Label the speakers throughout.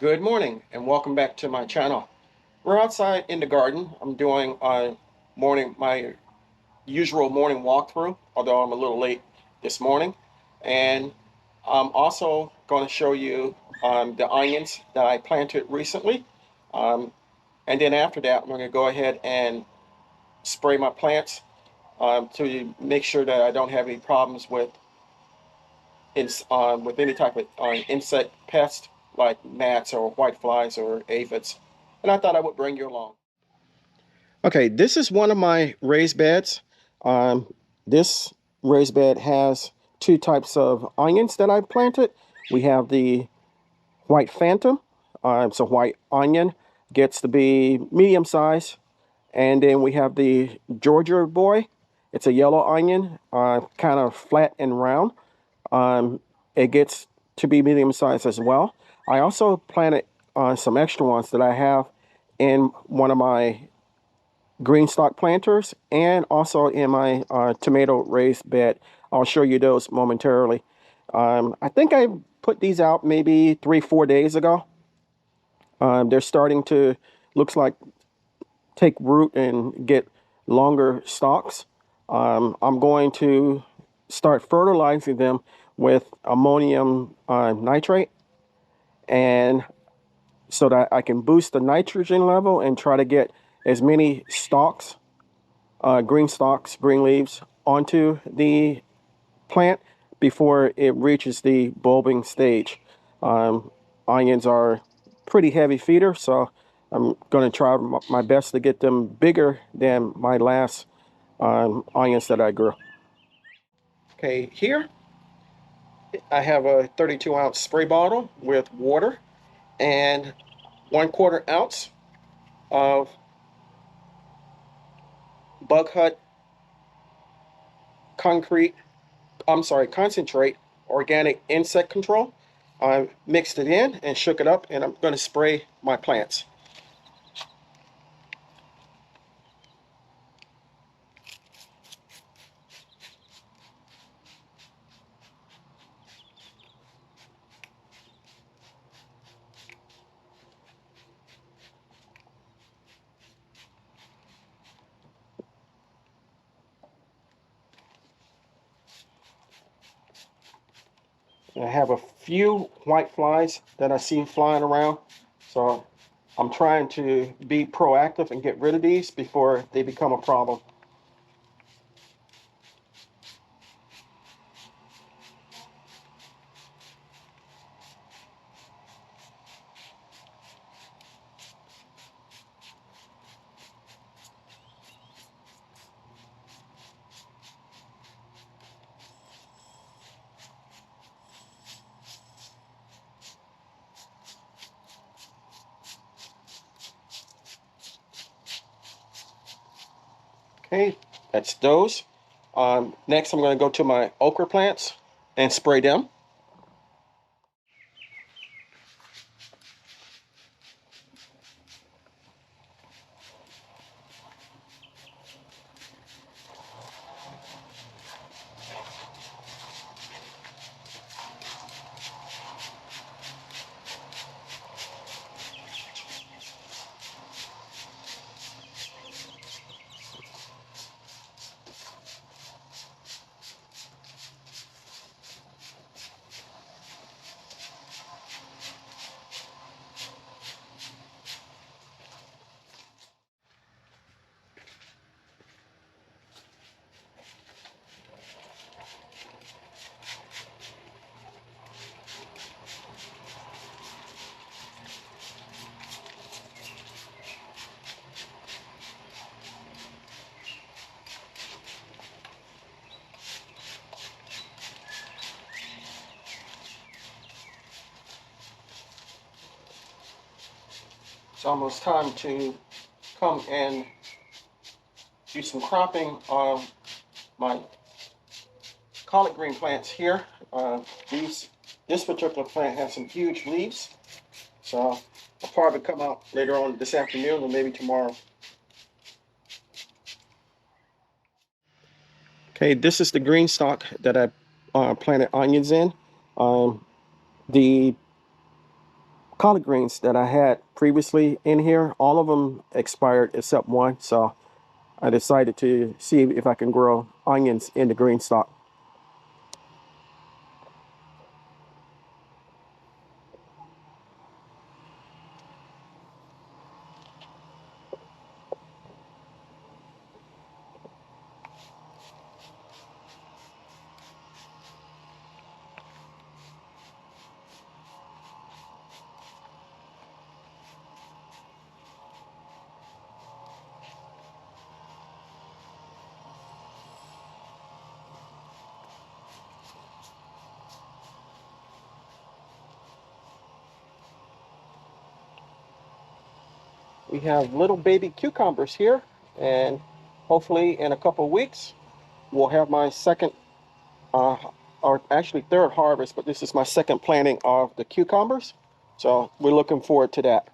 Speaker 1: Good morning and welcome back to my channel. We're outside in the garden. I'm doing my usual morning walkthrough, although I'm a little late this morning. And I'm also going to show you the onions that I planted recently. Um, and then after that, I'm going to go ahead and spray my plants to make sure that I don't have any problems with any type of insect pest like gnats or whiteflies or aphids. And I thought I would bring you along. Okay, this is one of my raised beds. Um, this raised bed has two types of onions that I planted. We have the white phantom. It's a white onion, gets to be medium size. And then we have the Georgia boy. It's a yellow onion, kind of flat and round. Um, it gets to be medium size as well. I also planted some extra ones that I have in one of my green stock planters and also in my tomato raised bed. I'll show you those momentarily. I think I put these out maybe 3-4 days ago. They're starting to, looks like, take root and get longer stalks. I'm going to start fertilizing them with ammonium nitrate, and so that I can boost the nitrogen level and try to get as many stalks, green leaves onto the plant before it reaches the bulbing stage. Um, Onions are pretty heavy feeder, so I'm going to try my best to get them bigger than my last onions that I grew. Okay, here I have a 32-ounce spray bottle with water and 1/4 ounce of BugHut concrete, concentrate organic insect control. I mixed it in and shook it up, and I'm going to spray my plants. I have a few white flies that I see flying around, so I'm trying to be proactive and get rid of these before they become a problem. Okay, that's those. Next, I'm going to go to my okra plants and spray them. It's almost time to come and do some cropping on my collard green plants here. This particular plant has some huge leaves, so I'll probably come out later on this afternoon or maybe tomorrow. Okay, this is the green stock that I planted onions in. The collard greens that I had previously in here, all of them expired except one. So I decided to see if I can grow onions in the green stock. We have little baby cucumbers here, and hopefully in a couple of weeks we'll have my second, or actually third harvest, but this is my second planting of the cucumbers. So we're looking forward to that.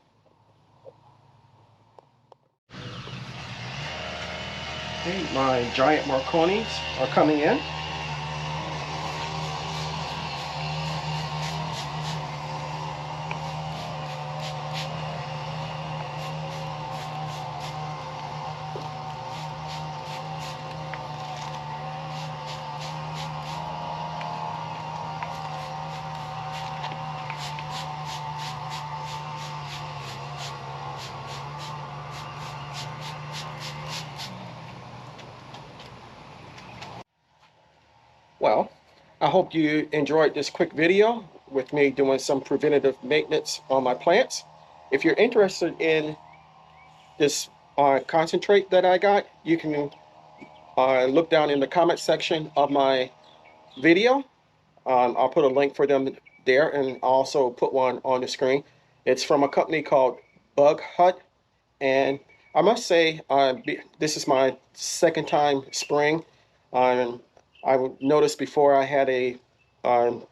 Speaker 1: Okay, my giant Marconis are coming in. Well, I hope you enjoyed this quick video with me doing some preventative maintenance on my plants. If you're interested in this concentrate that I got, you can look down in the comment section of my video. I'll put a link for them there, and I'll also put one on the screen. It's from a company called BugHut, and I must say this is my second time spraying. I noticed before I had a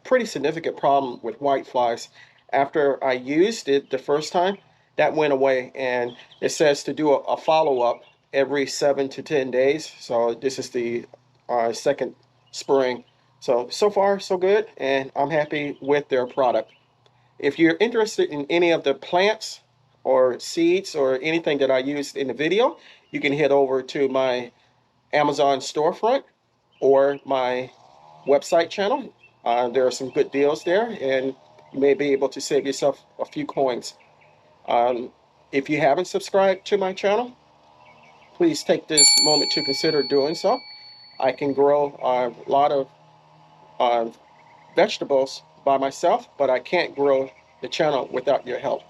Speaker 1: pretty significant problem with white flies. After I used it the first time, that went away, and it says to do a follow-up every 7 to 10 days. So this is the second spraying. So far, so good, and I'm happy with their product. If you're interested in any of the plants or seeds or anything that I used in the video, you can head over to my Amazon storefront or my website channel. There are some good deals there, and you may be able to save yourself a few coins. If you haven't subscribed to my channel, please take this moment to consider doing so. I can grow a lot of vegetables by myself, but I can't grow the channel without your help.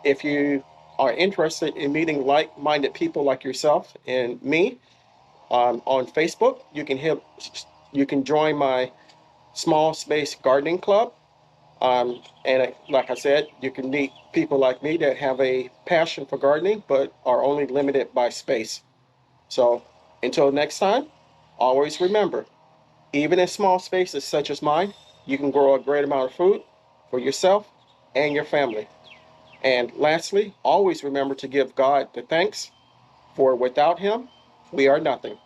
Speaker 1: If you are interested in meeting like-minded people like yourself and me on Facebook, you can join my Small Space Gardening Club. And like I said, you can meet people like me that have a passion for gardening but are only limited by space. So until next time, always remember, even in small spaces such as mine, you can grow a great amount of food for yourself and your family. And lastly, always remember to give God the thanks, for without Him, we are nothing.